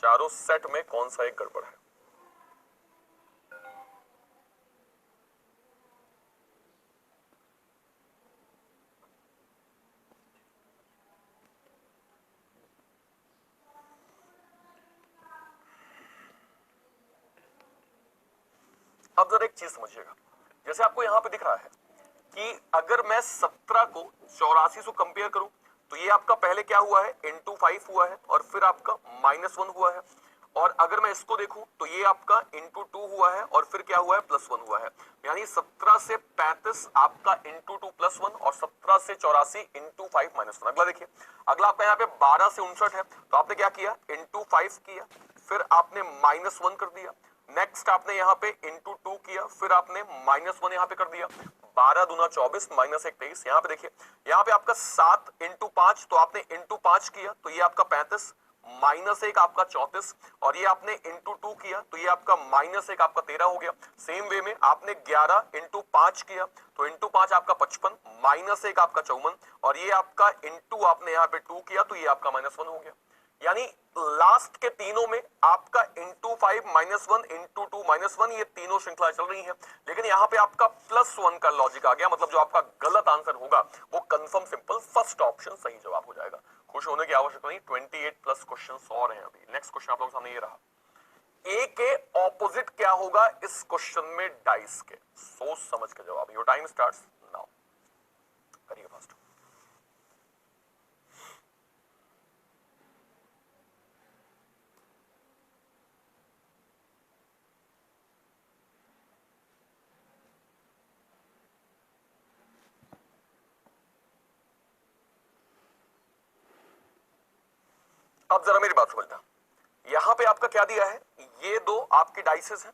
चारों सेट में कौन सा एक गड़बड़ है? अब जरा एक चीज समझिएगा, जैसे आपको यहां पे दिख रहा है कि अगर मैं 17 को 84 से कंपेयर करूं तो ये आपका पहले क्या हुआ है, इंटू 5 हुआ है और फिर आपका -1 हुआ है। और अगर मैं इसको देखूं तो ये आपका इंटू 2 हुआ है और फिर क्या हुआ है, +1 हुआ है। यानी 17 से 35 आपका इंटू 2 +1 और 17 से 84 इंटू 5 -1। अगला देखिए, अगला आपका यहाँ पे 12 से 59 है तो आपने क्या किया, इंटू 5 किया, फिर आपने -1 कर दिया। नेक्स्ट आपने यहाँ पे इंटू 2 किया, फिर आपने -1 यहाँ पे कर दिया। 12 दूना 24 -1 23। यहाँ पे देखिए, यहाँ पे आपका 7 इंटू 5 तो आपने इंटू 5 किया तो ये आपका 35, -1 आपका 34 और ये आपने इंटू 2 किया तो ये आपका -1 आपका 13 हो गया। सेम वे में आपने 11 इंटू 5 किया तो इंटू 5 आपका 55, -1 आपका 54 और ये आपका इंटू आपने यहाँ पे 2 किया तो ये आपका -1 हो गया। यानी लास्ट के तीनों में आपका इंटू 5 -1 इंटू 2 -1 ये तीनों श्रृंखला चल रही है, लेकिन यहां पे आपका +1 का लॉजिक आ गया। मतलब जो आपका गलत आंसर होगा वो कंफर्म सिंपल फर्स्ट ऑप्शन सही जवाब हो जाएगा। खुश होने की आवश्यकता नहीं, 28+ क्वेश्चन और हैं अभी। नेक्स्ट क्वेश्चन आप लोगों के सामने ये रहा, ए के ऑपोजिट क्या होगा इस क्वेश्चन में डाइस के? सोच समझ के जवाब। योर टाइम स्टार्ट्स नाउ, करिए फास्ट। अब जरा मेरी बात समझना, यहां पे आपका क्या दिया है, ये दो आपके डाइसेस हैं।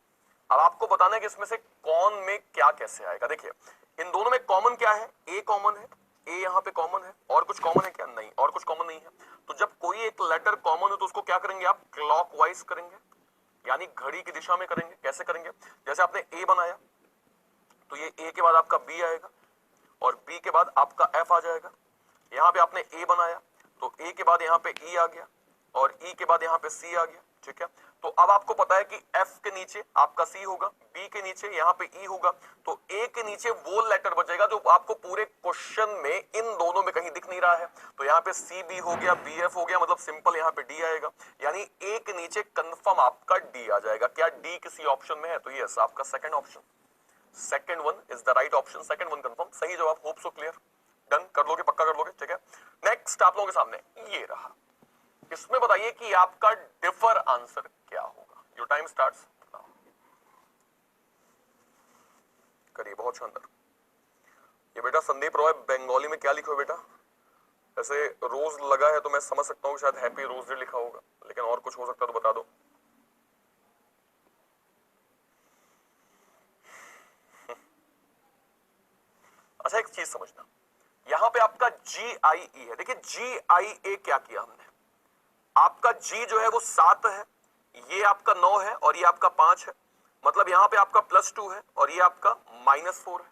अब आपको बताना है कि इसमें से कौन में क्या कैसे आएगा। देखिए, इन दोनों में कॉमन क्या है, ए कॉमन है, ए यहां पे कॉमन है। और कुछ कॉमन है क्या? नहीं, और कुछ कॉमन नहीं है। तो जब कोई एक लेटर कॉमन है तो उसको क्या करेंगे आप, क्लॉकवाइज करेंगे, यानी घड़ी की दिशा में करेंगे। कैसे करेंगे, जैसे आपने ए बनाया तो ये ए के बाद आपका बी आएगा और बी के बाद आपका एफ आ जाएगा। यहां पे आपने ए बनाया तो ए के बाद यहां पे ई आ गया और ई के बाद यहां पे सी आ गया। ठीक है, तो अब आपको पता है कि एफ के नीचे आपका सी होगा, बी के नीचे यहां पे ई होगा, तो ए के नीचे वो लेटर बचेगा जो आपको पूरे क्वेश्चन में इन दोनों में कहीं दिख नहीं रहा है। तो यहां पे सी बी हो गया, बी एफ हो गया, मतलब सिंपल यहां पे डी आएगा। यानी ए के नीचे कंफर्म आपका डी आ जाएगा। क्या डी किसी ऑप्शन में है? तो यस, आपका second option, second one is the right option. Second one confirm सही जवाब। होप सो क्लियर, डन कर लोगे, पक्का कर लोगे। ठीक है, नेक्स्ट आप लोगों के सामने ये रहा, इसमें बताइए कि आपका डिफर आंसर क्या होगा। योर टाइम स्टार्ट्स नाउ, करिए, बहुत शानदार। ये बेटा संदीप रॉय बंगाली में क्या लिखो बेटा? ऐसे रोज लगा है तो मैं समझ सकता हूँ शायद हैप्पी रोज डे लिखा होगा, लेकिन और कुछ हो सकता है तो बता दो। अच्छा, एक चीज समझना, यहां पे आपका GIE है। देखिए GIA क्या किया हमने, आपका G जो है वो 7 है, ये आपका 9 है और ये आपका 5 है। मतलब यहां पे आपका +2 है और ये आपका -4 है।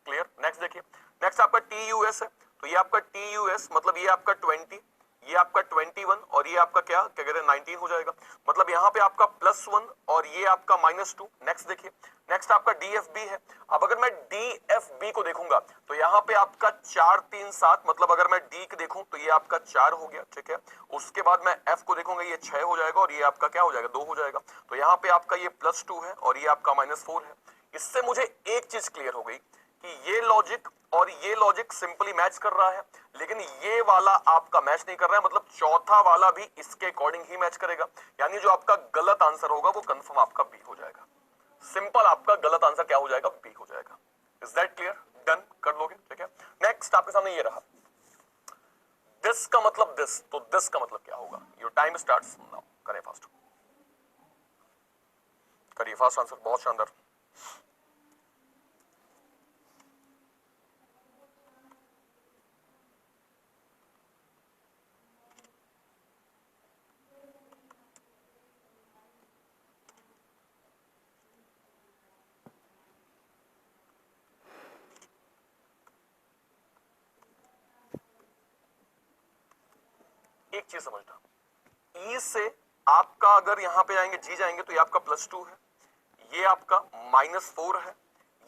क्लियर? नेक्स्ट देखिए, नेक्स्ट आपका TUS है, तो ये आपका TUS मतलब ये आपका 20, ये आपका 21 और ये आपका क्या क्या कहते हैं 19 हो जाएगा। मतलब यहां पे आपका +1 और ये आपका -2। नेक्स्ट देखिए, नेक्स्ट आपका DFB है। अब अगर मैं DFB को देखूंगा तो यहां पे आपका 4 3 7, मतलब अगर मैं D को देखूं तो ये आपका 4 हो गया। ठीक है, उसके बाद मैं F को देखूंगा, ये 6 हो जाएगा और ये आपका क्या हो जाएगा, 2 हो जाएगा। तो यहां पे आपका ये +2 है और ये आपका -4 है। इससे मुझे एक चीज क्लियर हो गई कि ये लॉजिक और ये लॉजिक सिंपली मैच कर रहा है, लेकिन ये वाला आपका मैच नहीं कर रहा है। मतलब चौथा वाला भी इसके अकॉर्डिंग ही मैच करेगा। यानी जो आपका गलत आंसर होगा वो कंफर्म आपका बी हो जाएगा। सिंपल, आपका गलत आंसर क्या हो जाएगा, बी हो जाएगा। Is that clear? डन कर लोगे? ठीक है, नेक्स्ट आपके सामने ये रहा, दिस का मतलब दिस, तो दिस का मतलब क्या होगा। योर टाइम स्टार्ट्स नाउ, करें फास्ट, करिए फास्ट आंसर, बहुत शानदार। एक चीज समझना, ई से आपका अगर यहां पे जाएंगे जी जाएंगे तो ये आपका +2 है, ये आपका -4 है,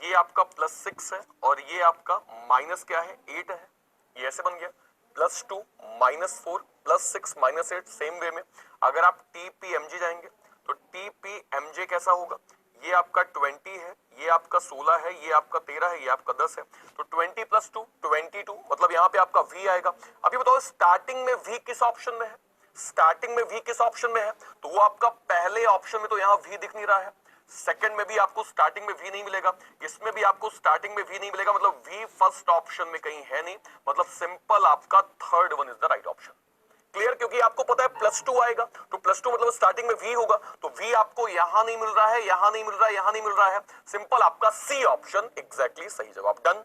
ये आपका +6 है और ये आपका माइनस क्या है 8 है। ये ऐसे बन गया +2 -4 +6 -8। सेम वे में अगर आप TPMG जाएंगे तो TPMJ कैसा होगा, ये आपका 20 है, ये आपका 16 है, ये आपका 13 है, ये आपका 10 है। तो 20 + 2 22, मतलब यहाँ पे आपका V आएगा। अभी बताओ स्टार्टिंग में V किस ऑप्शन में है, स्टार्टिंग में V किस ऑप्शन में है, तो वो आपका पहले ऑप्शन में तो यहाँ V दिख नहीं रहा है, सेकंड में भी आपको स्टार्टिंग में V नहीं मिलेगा, इसमें भी आपको स्टार्टिंग में V नहीं मिलेगा, मतलब V फर्स्ट ऑप्शन में कहीं है नहीं, मतलब सिंपल आपका third one is the right option. Clear, क्योंकि आपको पता है +2 आएगा तो +2 मतलब स्टार्टिंग में V होगा, तो V आपको यहां नहीं मिल रहा है, यहां नहीं मिल रहा है, यहां नहीं मिल रहा है, सिंपल आपका C ऑप्शन एग्जैक्टली सही जवाब। डन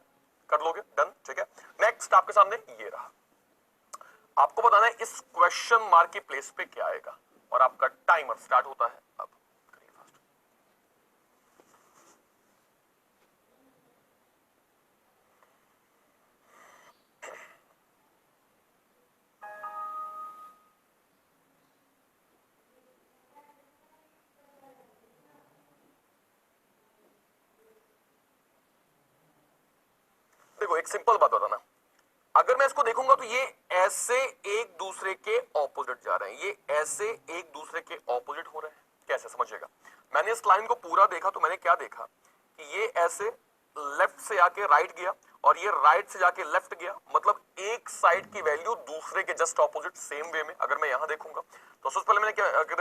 कर लोगे, डन, ठीक है। नेक्स्ट आपके सामने ये रहा, आपको बताना है इस क्वेश्चन मार्क की प्लेस पे क्या आएगा और आपका टाइमर स्टार्ट होता है अब। करिए फास्ट। देखो एक सिंपल बात बताना, अगर मैं इसको देखूंगा तो ये ऐसे एक दूसरे के ऑपोजिट जा रहे हैं, ये ऐसे एक दूसरे के ऑपोजिट हो रहे हैं। कैसे समझिएगा, मैंने इस लाइन को पूरा देखा तो मैंने क्या देखा कि ये ऐसे लेफ्ट से आके राइट गया और ये राइट से जाके लेफ्ट गया, मतलब एक साइड की वैल्यू दूसरे के जस्ट ऑपोजिट। सेम वे में अगर मैं यहां देखूंगा तो सबसे पहले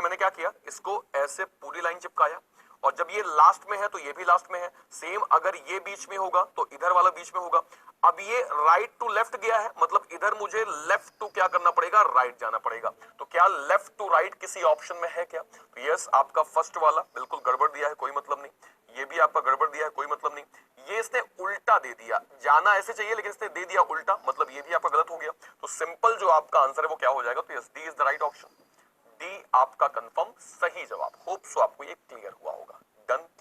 मैंने क्या किया, इसको ऐसे पूरी लाइन चिपकाया और जब ये लास्ट में है तो ये भी लास्ट में है। सेम अगर ये बीच में होगा तो इधर वाला बीच में होगा। अब ये राइट टू लेफ्ट गया है, मतलब इधर मुझे लेफ्ट टू क्या करना पड़ेगा, राइट जाना पड़ेगा। तो क्या लेफ्ट टू राइट किसी ऑप्शन में है क्या, तो यस आपका फर्स्ट वाला बिल्कुल गड़बड़ दिया है, कोई मतलब नहीं। ये भी आपका गड़बड़ दिया है, कोई मतलब नहीं। ये इसने उल्टा दे दिया, जाना ऐसे चाहिए लेकिन इसने दे दिया उल्टा, मतलब ये भी आपका गलत हो गया। तो सिंपल जो आपका आंसर है वो क्या हो जाएगा, तो yes D is the right option. D आपका कंफर्म सही जवाब। होप सो आपको ये क्लियर हुआ होगा। डन।